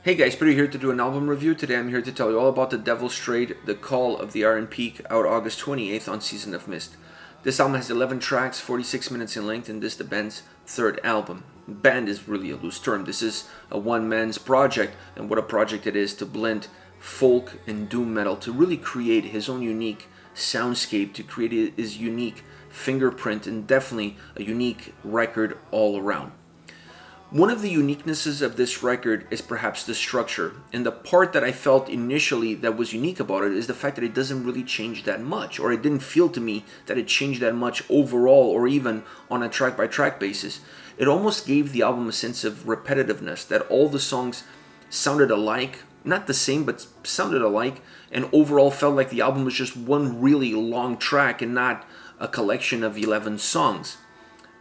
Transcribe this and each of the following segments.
Hey guys, Peter here to do an album review. Today I'm here to tell you all about The Devil's Trade, The Call of the Iron Peak, out August 28th on Season of Mist. This album has 11 tracks, 46 minutes in length, and this is the band's third album. Band is really a loose term. This is a one-man's project, and what a project it is to blend folk and doom metal to really create his own unique soundscape, to create his unique fingerprint, and definitely a unique record all around. One of the uniquenesses of this record is perhaps the structure, and the part that I felt initially that was unique about it is the fact that it doesn't really change that much, or it didn't feel to me that it changed that much overall or even on a track-by-track basis. It almost gave the album a sense of repetitiveness, that all the songs sounded alike, not the same, but sounded alike, and overall felt like the album was just one really long track and not a collection of 11 songs.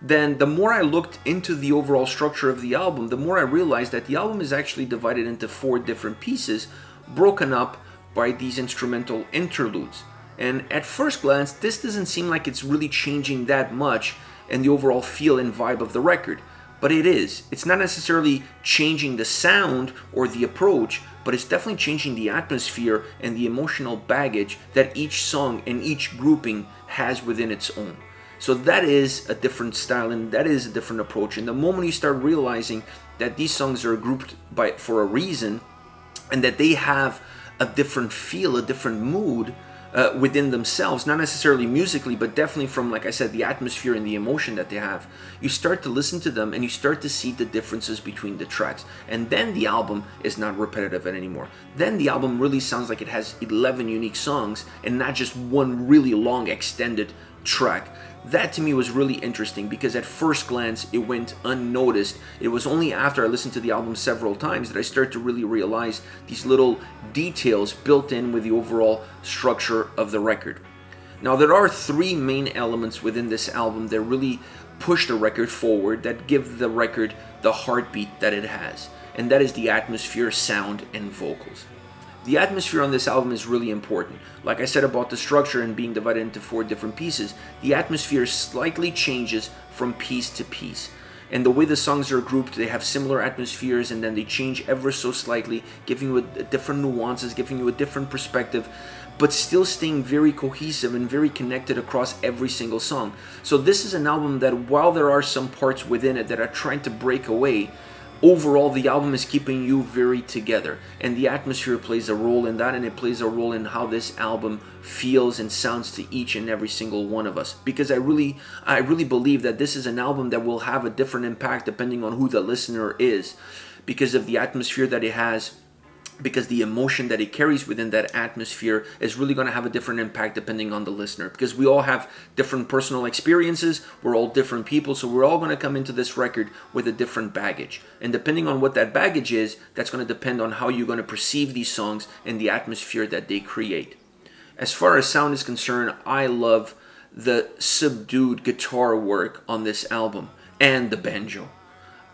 Then the more I looked into the overall structure of the album, the more I realized that the album is actually divided into 4 different pieces, broken up by these instrumental interludes. And at first glance, this doesn't seem like it's really changing that much in the overall feel and vibe of the record. But it is. It's not necessarily changing the sound or the approach, but it's definitely changing the atmosphere and the emotional baggage that each song and each grouping has within its own. So that is a different style and that is a different approach. And the moment you start realizing that these songs are grouped for a reason and that they have a different feel, a different mood within themselves, not necessarily musically, but definitely from, like I said, the atmosphere and the emotion that they have, you start to listen to them and you start to see the differences between the tracks. And then the album is not repetitive anymore. Then the album really sounds like it has 11 unique songs and not just one really long extended track. That to me was really interesting because at first glance it went unnoticed. It was only after I listened to the album several times that I started to really realize these little details built in with the overall structure of the record. Now there are 3 main elements within this album that really push the record forward, that give the record the heartbeat that it has, and that is the atmosphere, sound, and vocals. The atmosphere on this album is really important. Like I said about the structure and being divided into 4 different pieces, the atmosphere slightly changes from piece to piece. And the way the songs are grouped, they have similar atmospheres and then they change ever so slightly, giving you a different nuances, giving you a different perspective, but still staying very cohesive and very connected across every single song. So this is an album that, while there are some parts within it that are trying to break away, overall, the album is keeping you very together, and the atmosphere plays a role in that, and it plays a role in how this album feels and sounds to each and every single one of us. Because I really believe that this is an album that will have a different impact depending on who the listener is, because of the atmosphere that it has, because the emotion that it carries within that atmosphere is really going to have a different impact depending on the listener, because we all have different personal experiences, we're all different people, so we're all going to come into this record with a different baggage, and depending on what that baggage is, that's going to depend on how you're going to perceive these songs and the atmosphere that they create. As far as sound is concerned, I love the subdued guitar work on this album and the banjo.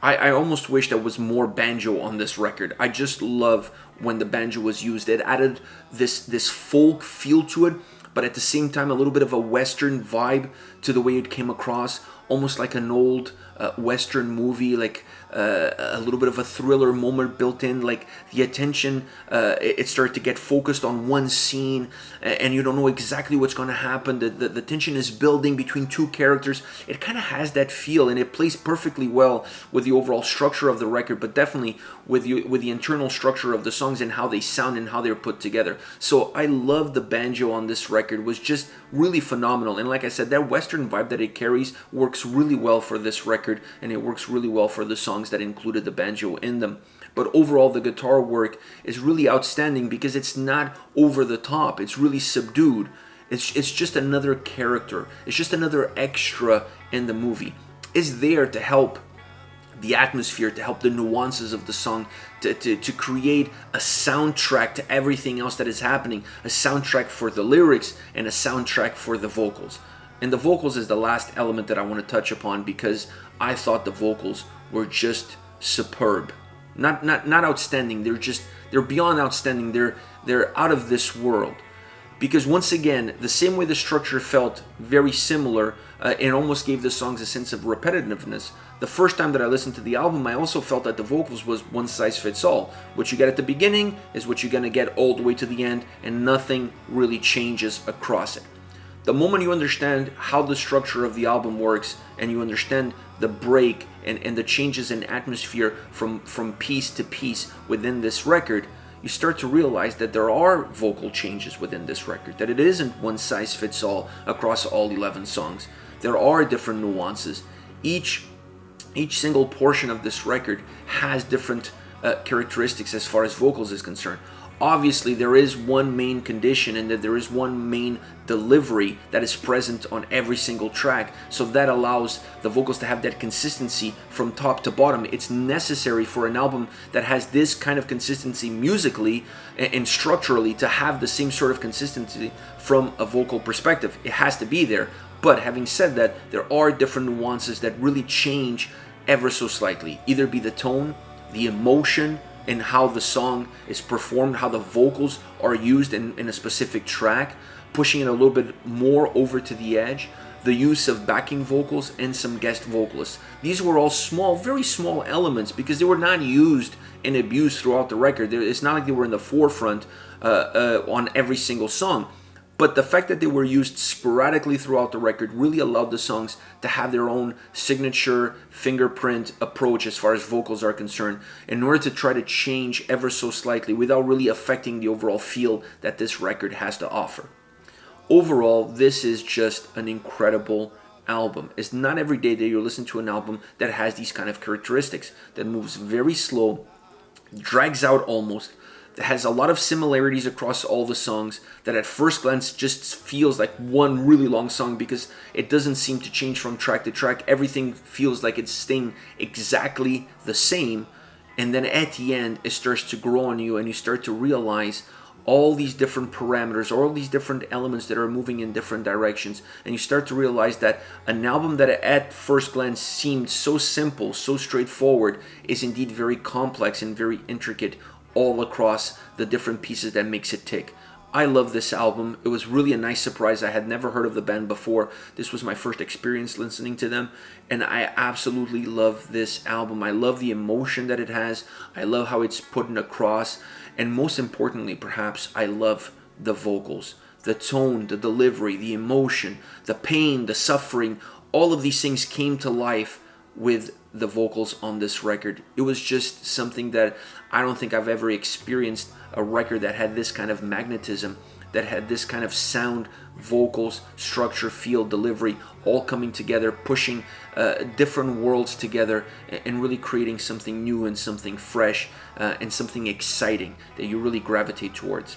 I almost wish there was more banjo on this record. I just love when the banjo was used. It added this folk feel to it, but at the same time a little bit of a Western vibe to the way it came across, almost like an old Western movie, like a little bit of a thriller moment built in, like the attention, it started to get focused on one scene and you don't know exactly what's going to happen. The tension is building between 2 characters. It kind of has that feel, and it plays perfectly well with the overall structure of the record, but definitely with the internal structure of the songs and how they sound and how they're put together. So I love the banjo on this record. It was just really phenomenal, and like I said, that Western vibe that it carries works really well for this record, and it works really well for the songs that included the banjo in them. But overall, the guitar work is really outstanding because it's not over the top. It's really subdued. It's just another character. It's just another extra in the movie. It's there to help the atmosphere, to help the nuances of the song, to create a soundtrack to everything else that is happening, a soundtrack for the lyrics and a soundtrack for the vocals. And the vocals is the last element that I want to touch upon because I thought the vocals were just superb. Not outstanding. They're beyond outstanding. They're out of this world. Because once again, the same way the structure felt very similar and almost gave the songs a sense of repetitiveness, The first time that I listened to the album, I also felt that the vocals was one size fits all. What you get at the beginning is what you're gonna get all the way to the end, and nothing really changes across it. The moment you understand how the structure of the album works, and you understand the break and the changes in atmosphere from piece to piece within this record, you start to realize that there are vocal changes within this record, that it isn't one size fits all across all 11 songs. There are different nuances. Each single portion of this record has different characteristics as far as vocals is concerned. Obviously, there is one main condition, and that there is one main delivery that is present on every single track, so that allows the vocals to have that consistency from top to bottom. It's necessary for an album that has this kind of consistency musically and structurally to have the same sort of consistency from a vocal perspective. It has to be there. But having said that, there are different nuances that really change ever so slightly. Either be the tone, the emotion, and how the song is performed, how the vocals are used in a specific track, pushing it a little bit more over to the edge, the use of backing vocals and some guest vocalists. These were all small, very small elements, because they were not used and abused throughout the record. It's not like they were in the forefront on every single song. But the fact that they were used sporadically throughout the record really allowed the songs to have their own signature fingerprint approach as far as vocals are concerned, in order to try to change ever so slightly without really affecting the overall feel that this record has to offer. Overall, this is just an incredible album. It's not every day that you listen to an album that has these kind of characteristics, that moves very slow, drags out almost, that has a lot of similarities across all the songs, that at first glance just feels like one really long song, because it doesn't seem to change from track to track. Everything feels like it's staying exactly the same, and then at the end it starts to grow on you, and you start to realize all these different parameters, all these different elements that are moving in different directions, and you start to realize that an album that at first glance seemed so simple, so straightforward, is indeed very complex and very intricate all across the different pieces that makes it tick. I love this album. It was really a nice surprise. I had never heard of the band before. This was my first experience listening to them, and I absolutely love this album. I love the emotion that it has. I love how it's put across, and most importantly, perhaps, I love the vocals. The tone, the delivery, the emotion, the pain, the suffering, all of these things came to life with the vocals on this record. It was just something that I don't think I've ever experienced, a record that had this kind of magnetism, that had this kind of sound, vocals, structure, feel, delivery, all coming together, pushing different worlds together, and really creating something new and something fresh and something exciting that you really gravitate towards.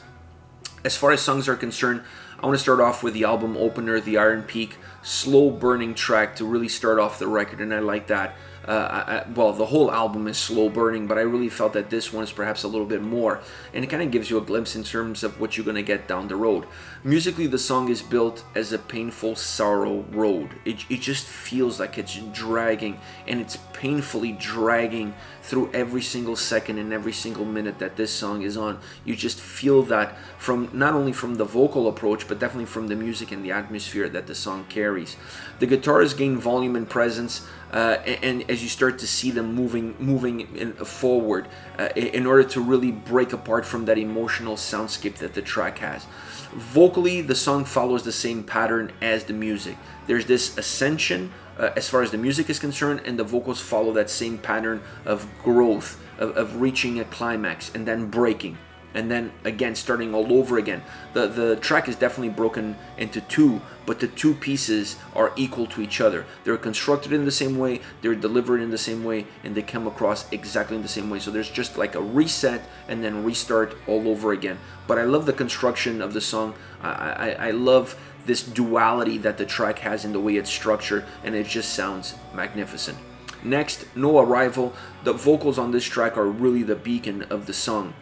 As far as songs are concerned, I want to start off with the album opener, the Iron Peak, slow burning track to really start off the record, and I like that. Well, the whole album is slow burning, but I really felt that this one is perhaps a little bit more, and it kind of gives you a glimpse in terms of what you're going to get down the road. Musically, the song is built as a painful sorrow road. It just feels like it's dragging, and it's painfully dragging through every single second and every single minute that this song is on. You just feel that from not only from the vocal approach, but definitely from the music and the atmosphere that the song carries. The guitars gain volume and presence, and as you start to see them moving forward in order to really break apart from that emotional soundscape that the track has. Vocally, the song follows the same pattern as the music. There's this ascension as far as the music is concerned, and the vocals follow that same pattern of growth, of reaching a climax and then breaking, and then again starting all over again. The track is definitely broken into two, but the two pieces are equal to each other. They're constructed in the same way, they're delivered in the same way, and they come across exactly in the same way. So there's just like a reset and then restart all over again. But I love the construction of the song. I love this duality that the track has in the way it's structured, and it just sounds magnificent. Next, No Arrival. The vocals on this track are really the beacon of the song.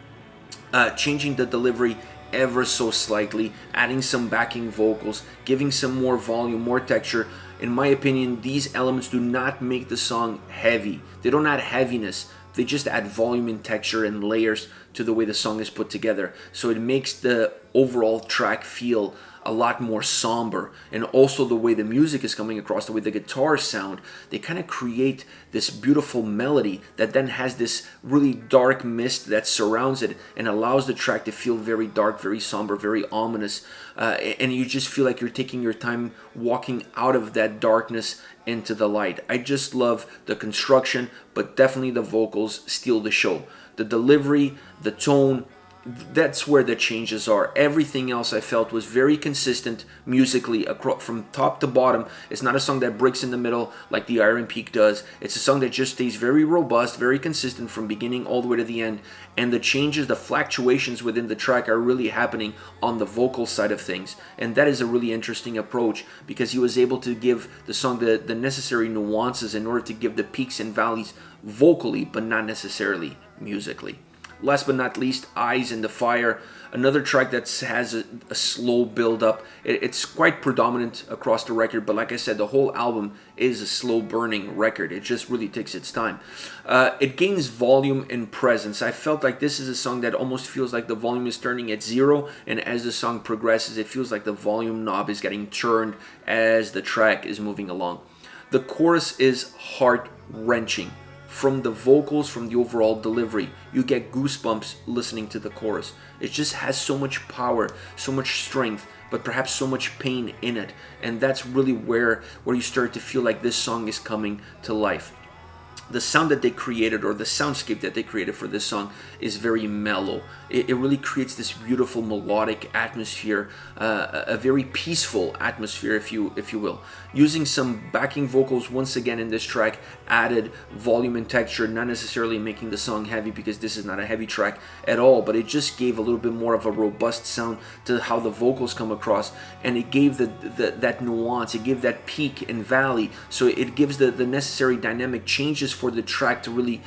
Changing the delivery ever so slightly, adding some backing vocals, giving some more volume, more texture. In my opinion, these elements do not make the song heavy. They don't add heaviness. They just add volume and texture and layers to the way the song is put together. So it makes the overall track feel a lot more somber. And also the way the music is coming across, the way the guitars sound, they kind of create this beautiful melody that then has this really dark mist that surrounds it and allows the track to feel very dark, very somber, very ominous. And you just feel like you're taking your time walking out of that darkness into the light. I just love the construction, but definitely the vocals steal the show. The delivery, the tone, that's where the changes are. Everything else I felt was very consistent musically across, from top to bottom. It's not a song that breaks in the middle like the Iron Peak does. It's a song that just stays very robust, very consistent from beginning all the way to the end. And the changes, the fluctuations within the track are really happening on the vocal side of things. And that is a really interesting approach, because he was able to give the song the necessary nuances in order to give the peaks and valleys vocally, but not necessarily musically. Last but not least, Eyes in the Fire, another track that has a slow build up. It's quite predominant across the record, but like I said, the whole album is a slow burning record. It just really takes its time. It gains volume and presence. I felt like this is a song that almost feels like the volume is turning at zero, and as the song progresses, it feels like the volume knob is getting turned as the track is moving along. The chorus is heart-wrenching. From the vocals, from the overall delivery, you get goosebumps listening to the chorus. It just has so much power, so much strength, but perhaps so much pain in it. And that's really where you start to feel like this song is coming to life. The sound that they created, or the soundscape that they created for this song, is very mellow. It really creates this beautiful melodic atmosphere, a very peaceful atmosphere, if you will. Using some backing vocals once again in this track added volume and texture, not necessarily making the song heavy, because this is not a heavy track at all, but it just gave a little bit more of a robust sound to how the vocals come across, and it gave that nuance, it gave that peak and valley, so it gives the necessary dynamic changes for the track to really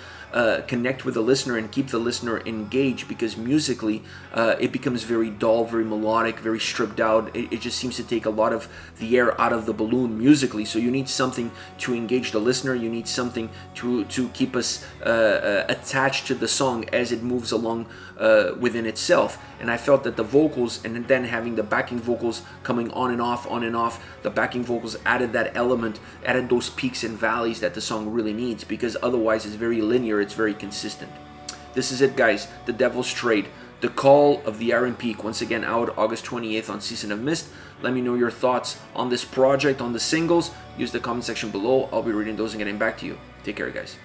connect with the listener and keep the listener engaged, because musically it becomes very dull, very melodic, very stripped out. It just seems to take a lot of the air out of the balloon musically, so you need something to engage the listener, you need something to keep us attached to the song as it moves along within itself. And I felt that the vocals, and then having the backing vocals coming on and off, the backing vocals added that element, added those peaks and valleys that the song really needs, because otherwise it's very linear, it's very consistent. This is it, guys. The Devil's Trade, The Call of the Iron Peak, once again out August 28th on Season of Mist. Let me know your thoughts on this project, on the singles. Use the comment section below. I'll be reading those and getting back to you. Take care, guys.